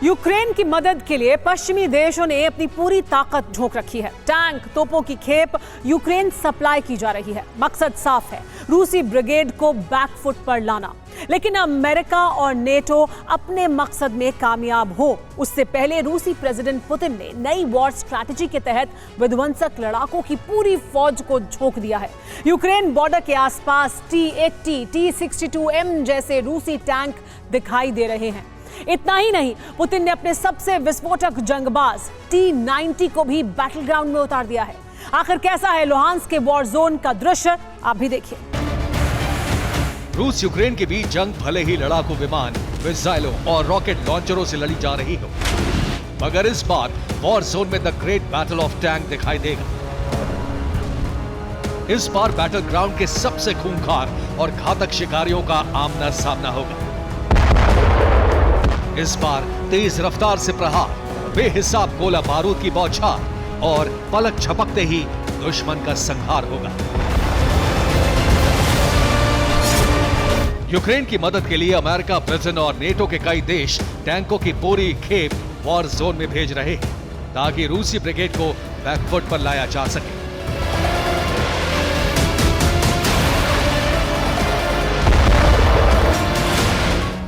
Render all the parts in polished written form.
Ukraine की मदद के लिए पश्चिमी देशों ने अपनी पूरी ताकत झोंक रखी है। टैंक, तोपों की खेप यूक्रेन सप्लाई की जा रही है। मकसद साफ है, रूसी ब्रिगेड को बैकफुट पर लाना। लेकिन अमेरिका और नेटो अपने मकसद में कामयाब हो उससे पहले रूसी प्रेसिडेंट पुतिन ने नई वॉर स्ट्रैटेजी के तहत विध्वंसक लड़ाकों की पूरी फौज को झोंक दिया है। यूक्रेन बॉर्डर के आसपास T-80, T-62M जैसे रूसी टैंक दिखाई दे रहे हैं। इतना ही नहीं, पुतिन ने अपने सबसे विस्फोटक जंगबाज T-90 को भी बैटल ग्राउंड में उतार दिया है। आखिर कैसा है लुहांस्क के वॉर जोन का दृश्य, आप भी देखिए। रूस यूक्रेन के बीच जंग भले ही लड़ाकू विमान, मिसाइलों और रॉकेट लॉन्चरों से लड़ी जा रही हो, मगर इस बार वॉर जोन में the great battle of tank दिखाई देगा। इस बार बैटल ग्राउंड के सबसे खूंखार और घातक शिकारियों का आमना सामना होगा। इस बार तेज रफ्तार से प्रहार, बेहिसाब गोला बारूद की बौछार और पलक झपकते ही दुश्मन का संहार होगा। यूक्रेन की मदद के लिए अमेरिका, ब्रिटेन और नेटो के कई देश टैंकों की पूरी खेप वॉर जोन में भेज रहे हैं ताकि रूसी ब्रिगेड को बैकफुट पर लाया जा सके।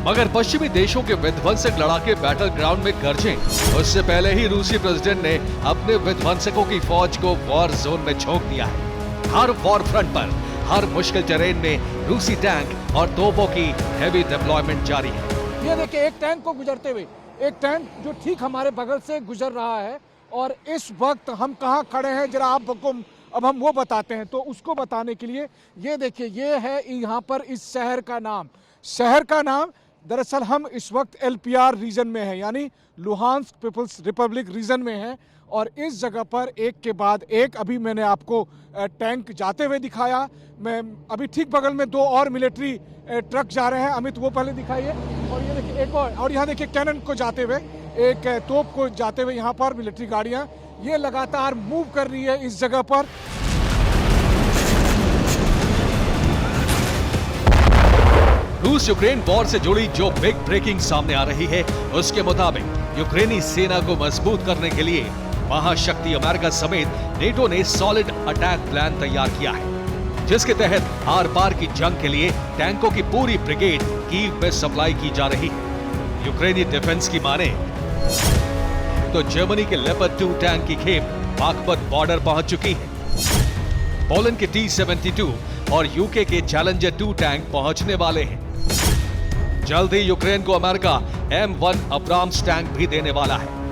मगर पश्चिमी देशों के विध्वंसक लड़ाके बैटल ग्राउंड में गरजें, उससे पहले ही रूसी प्रेसिडेंट ने अपने विध्वंसकों की फौज को वॉर जोन में झोंक दिया है। हर वॉर फ्रंट पर, हर मुश्किल टेरेन में रूसी टैंक और तोपों की हेवी डिप्लॉयमेंट जारी है। ये देखिए, एक टैंक को गुजरते हुए, एक टैंक जो ठीक हमारे बगल से गुजर रहा है और इस वक्त हम कहाँ खड़े हैं जरा आपको अब हम वो बताते हैं। तो उसको बताने के लिए ये देखिए, ये है यहाँ पर इस शहर का नाम दरअसल हम इस वक्त LPR रीजन में है, यानी लुहांस्क पीपल्स रिपब्लिक रीजन में है। और इस जगह पर एक के बाद एक अभी मैंने आपको टैंक जाते हुए दिखाया। मैं अभी ठीक बगल में दो और मिलिट्री ट्रक जा रहे हैं। अमित, वो पहले दिखाइए। और ये देखिए एक और यहाँ देखिए कैनन को जाते हुए, एक तोप को जाते हुए यहाँ पर मिलिट्री गाड़ियाँ ये लगातार मूव कर रही है इस जगह पर। रूस यूक्रेन वॉर से जुड़ी जो बिग ब्रेकिंग सामने आ रही है, उसके मुताबिक यूक्रेनी सेना को मजबूत करने के लिए महाशक्ति अमेरिका समेत नेटो ने सॉलिड अटैक प्लान तैयार किया है, जिसके तहत आर पार की जंग के लिए टैंकों की पूरी ब्रिगेड कीव में सप्लाई की जा रही है। यूक्रेनी डिफेंस की माने तो जर्मनी के लेपर्ड 2 टैंक की खेप बागपत बॉर्डर पहुंच चुकी है। पोलैंड के T-72 और यूके के चैलेंजर 2 टैंक पहुंचने वाले हैं। जल्द ही यूक्रेन को अमेरिका M1 अब्राम्स टैंक भी देने वाला है।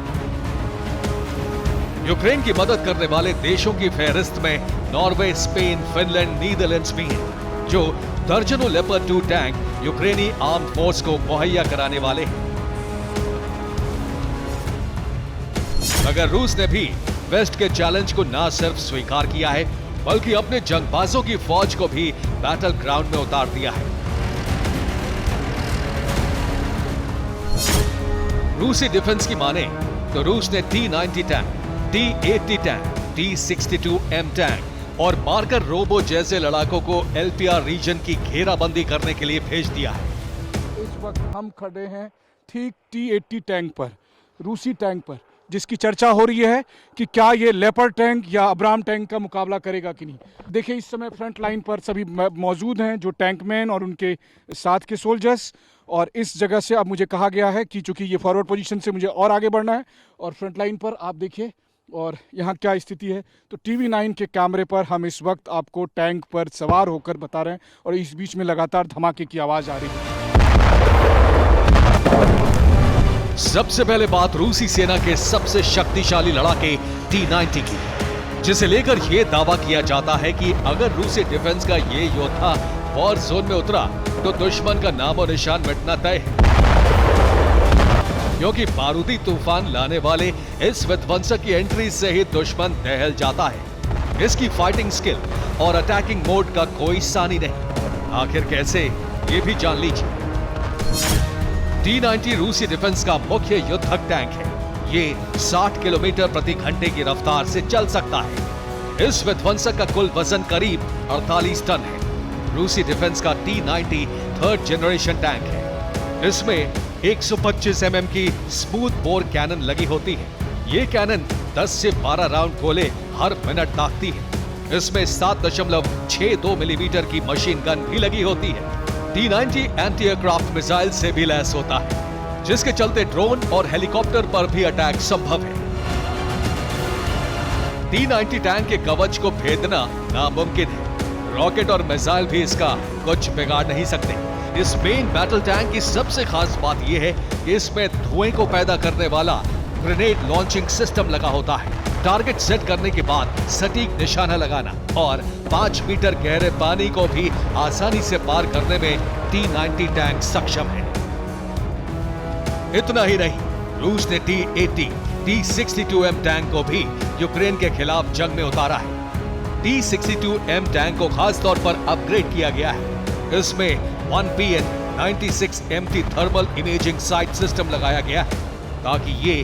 यूक्रेन की मदद करने वाले देशों की फहरिस्त में नॉर्वे, स्पेन, फिनलैंड, नीदरलैंड्स भी हैं, जो दर्जनों लेपर्ड 2 टैंक यूक्रेनी आर्म फोर्स को मुहैया कराने वाले हैं। मगर रूस ने भी वेस्ट के चैलेंज को न सिर्फ स्वीकार किया है, बल्कि अपने जंगबाजों की फौज को भी बैटल ग्राउंड में उतार दिया है। रूसी डिफेंस की माने तो रूस ने T-90 tank, T-80 tank, T-62M tank और मार्कर रोबो जैसे लड़ाकों को LPR रीजन की घेराबंदी करने के लिए भेज दिया है। इस वक्त हम खड़े हैं ठीक T-80 टैंक पर, रूसी टैंक पर, जिसकी चर्चा हो रही है कि क्या ये लेपर्ड टैंक या अब्राम टैंक का मुकाबला करेगा कि नहीं। देखिए, इस समय फ्रंट लाइन पर सभी मौजूद हैं, जो टैंकमैन और उनके साथ के सोल्जर्स। और इस जगह से अब मुझे कहा गया है कि चूंकि ये फॉरवर्ड पोजीशन से मुझे और आगे बढ़ना है, और फ्रंट लाइन पर आप देखिए और यहाँ क्या स्थिति है। तो TV9 के कैमरे पर हम इस वक्त आपको टैंक पर सवार होकर बता रहे हैं, और इस बीच में लगातार धमाके की आवाज़ आ रही है। सबसे पहले बात रूसी सेना के सबसे शक्तिशाली लड़ाके T-90 की, जिसे लेकर यह दावा किया जाता है कि अगर रूसी डिफेंस का ये योद्धा वॉर जोन में उतरा तो दुश्मन का नामो निशान मिटना तय है, क्योंकि बारूदी तूफान लाने वाले इस विध्वंसक की एंट्री से ही दुश्मन दहल जाता है। इसकी फाइटिंग स्किल और अटैकिंग मोड का कोई सानी नहीं। आखिर कैसे, ये भी जान लीजिए। T-90 रूसी डिफेंस का मुख्य युद्धक टैंक है। ये 60 किलोमीटर प्रति घंटे की रफ्तार से चल सकता है। इस विध्वंसक का कुल वजन करीब 48 टन है। रूसी डिफेंस का T-90 3rd जनरेशन टैंक है। इसमें 125 mm की स्मूथ बोर कैनन लगी होती है। ये कैनन 10 से 12 राउंड गोले हर मिनट दागती है। इसमें 7.62 मिलीमीटर की मशीन गन भी लगी होती है। T-90 एंटी एयरक्राफ्ट मिसाइल से भी लैस होता है, जिसके चलते ड्रोन और हेलीकॉप्टर पर भी अटैक संभव है। T-90 टैंक के कवच को भेदना नामुमकिन है। रॉकेट और मिसाइल भी इसका कुछ बिगाड़ नहीं सकते। इस मेन बैटल टैंक की सबसे खास बात यह है कि इसमें धुएं को पैदा करने वाला ग्रेनेड लॉन्चिंग सिस्टम लगा होता है। टारगेट सेट करने के बाद सटीक निशाना लगाना और 5 मीटर गहरे पानी को भी आसानी से पार करने में T-90 टैंक सक्षम है। इतना ही नहीं, रूस ने T-80, T-62M टैंक को भी यूक्रेन के खिलाफ जंग में उतारा है। T-62M टैंक को खास तौर पर अपग्रेड किया गया है। इसमें 1PN 96 MT thermal imaging site system लगाया गया है, ताकि ये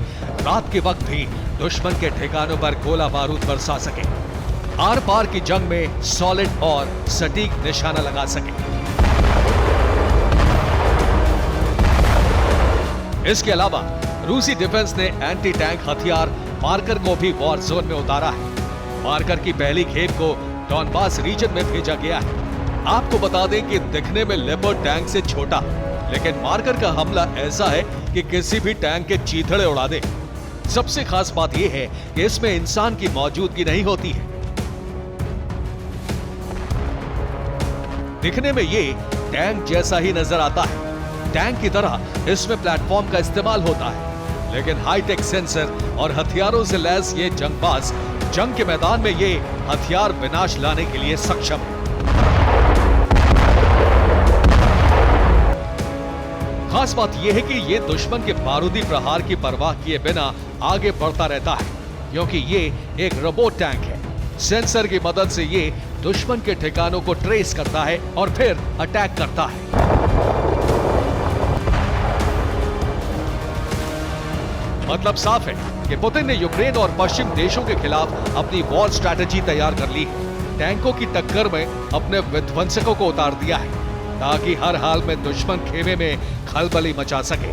रात के वक्त भी दुश्मन के ठिकानों पर गोला बारूद बरसा सके, आर पार की जंग में सॉलिड और सटीक निशाना लगा सके। इसके अलावा रूसी डिफेंस ने एंटी टैंक हथियार मार्कर को भी वॉर जोन में उतारा है। मार्कर की पहली खेप को डॉनबास रीजन में भेजा गया है। आपको बता दें कि दिखने में लेपर्ड टैंक से छोटा, लेकिन मार्कर का हमला ऐसा है कि किसी भी टैंक के चीथड़े उड़ा दे। सबसे खास बात यह है कि इसमें इंसान की मौजूदगी नहीं होती है। दिखने में ये टैंक जैसा ही नजर आता है। टैंक की तरह इसमें प्लेटफॉर्म का इस्तेमाल होता है, लेकिन हाईटेक सेंसर और हथियारों से लैस ये जंगबाज जंग के मैदान में ये हथियार विनाश लाने के लिए सक्षम है। खास बात यह है कि ये दुश्मन के बारूदी प्रहार की परवाह किए बिना आगे बढ़ता रहता है, क्योंकि ये एक रोबोट टैंक है। सेंसर की मदद से ये दुश्मन के ठिकानों को ट्रेस करता है और फिर अटैक करता है। मतलब साफ है कि पुतिन ने यूक्रेन और पश्चिम देशों के खिलाफ अपनी वॉर स्ट्रैटेजी तैयार कर ली है। टैंकों की टक्कर में अपने विध्वंसकों को उतार दिया है, ताकि हर हाल में दुश्मन खेमे में खलबली मचा सके।